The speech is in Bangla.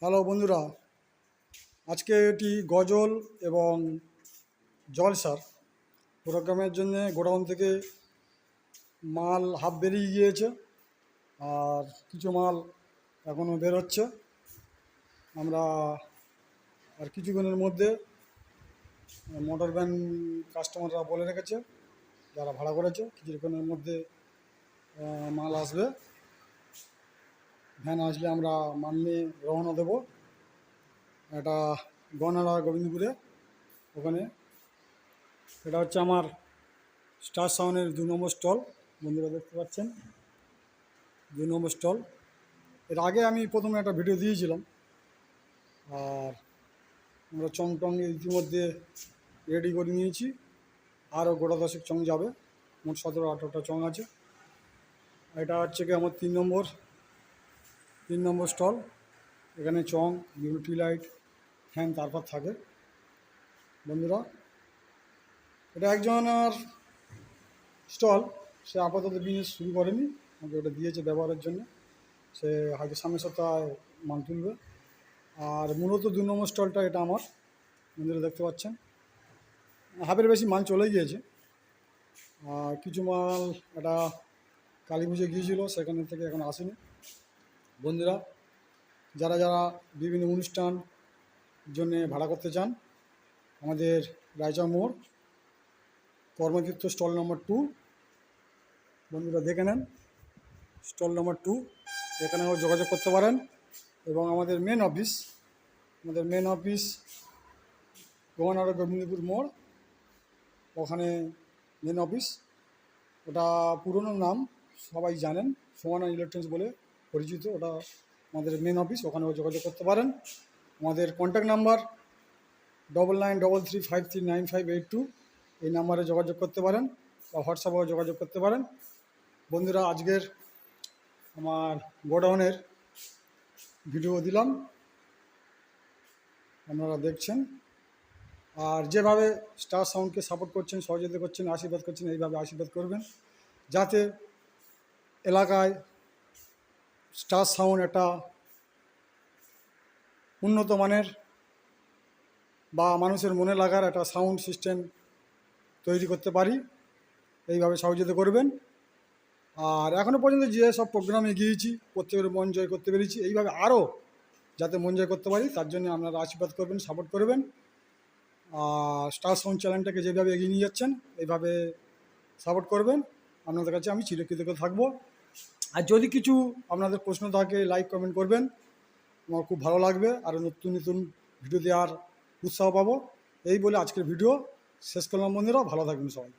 হ্যালো বন্ধুরা, আজকে এটি গজল এবং জলসার প্রোগ্রামের জন্য গোডাউন থেকে মাল হাফ বেরিয়ে গিয়েছে আর কিছু মাল এখনও বের হচ্ছে। আমরা আর কিছুক্ষণের মধ্যে মোটর ভ্যান কাস্টমাররা বলে রেখেছে, যারা ভাড়া করেছে কিছুক্ষণের মধ্যে মাল আসবে। ভ্যান আসলে আমরা মাল নিয়ে রওনা দেবো। এটা গনাড়া গোবিন্দপুরে, ওখানে এটা হচ্ছে আমার স্টার সাউন্ডের 2 নম্বর স্টল। বন্ধুরা দেখতে পাচ্ছেন 2 নম্বর স্টল। এর আগে আমি প্রথমে একটা ভিডিও দিয়েছিলাম, আর আমরা চং টং ইতিমধ্যে রেডি করে নিয়েছি। আরও গোটা 10 চং যাবে, মোট 17-18টা চং আছে। এটা হচ্ছে কি আমার 3 নম্বর স্টল। এখানে চং, বিভিন্ন লাইট, ফ্যান তারপর থাকে। বন্ধুরা, এটা একজনের স্টল, সে আপাতত বিজনেস শুরু করেনি, আমাকে ওটা দিয়েছে ব্যবহারের জন্য। সে হয়তো সামনের সপ্তাহে মাল তুলবে। আর মূলত 2 নম্বর স্টলটা এটা আমার। বন্ধুরা দেখতে পাচ্ছেন হাফের বেশি মাল চলে গিয়েছে। আর কিছু মাল এটা কালী পুজো গিয়েছিলো, সেখানে থেকে এখন আসেনি। বন্ধুরা, যারা যারা বিভিন্ন অনুষ্ঠান জন্যে ভাড়া করতে চান, আমাদের রায়চক মোড় কর্মক্ষেত্র স্টল নম্বর 2। বন্ধুরা দেখে নেন, স্টল নম্বর 2, এখানেও যোগাযোগ করতে পারেন। এবং আমাদের মেন অফিস গভর্নর গোবিন্দপুর মোড়, ওখানে মেন অফিস। ওটা পুরনো নাম সবাই জানেন, সোহানা ইলেকট্রনিক্স বলে পরিচিত। ওটা আমাদের মেন অফিস, ওখানেও যোগাযোগ করতে পারেন। আমাদের কন্ট্যাক্ট নাম্বার 9933539582, এই নাম্বারে যোগাযোগ করতে পারেন বা হোয়াটসঅ্যাপেও যোগাযোগ করতে পারেন। বন্ধুরা, আজকের আমার গোডাউনের ভিডিও দিলাম, আপনারা দেখছেন। আর যেভাবে স্টার সাউন্ডকে সাপোর্ট করছেন, সহযোগিতা করছেন, আশীর্বাদ করছেন, এইভাবে আশীর্বাদ করবেন, যাতে এলাকায় স্টার সাউন্ড একটা উন্নত মানের বা মানুষের মনে লাগার একটা সাউন্ড সিস্টেম তৈরি করতে পারি। এইভাবে সহযোগিতা করবেন। আর এখনও পর্যন্ত যে সব প্রোগ্রামে গিয়েছি প্রত্যেকের মন জয় করতে পেরেছি, এইভাবে আরও যাতে মন জয় করতে পারি তার জন্য আপনারা আশীর্বাদ করবেন, সাপোর্ট করবেন। আর স্টার সাউন্ড চ্যানেলটাকে যেভাবে এগিয়ে নিয়ে যাচ্ছেন এইভাবে সাপোর্ট করবেন। আপনাদের কাছে আমি চিরকৃতজ্ঞ থাকবো। আর যদি কিছু আপনাদের প্রশ্ন থাকে, লাইক কমেন্ট করবেন, আমার খুব ভালো লাগবে। আরও নতুন নতুন ভিডিও দেওয়ার উৎসাহ পাবো। এই বলে আজকের ভিডিও শেষ করলাম। বন্ধুরা, ভালো থাকবেন সবাই।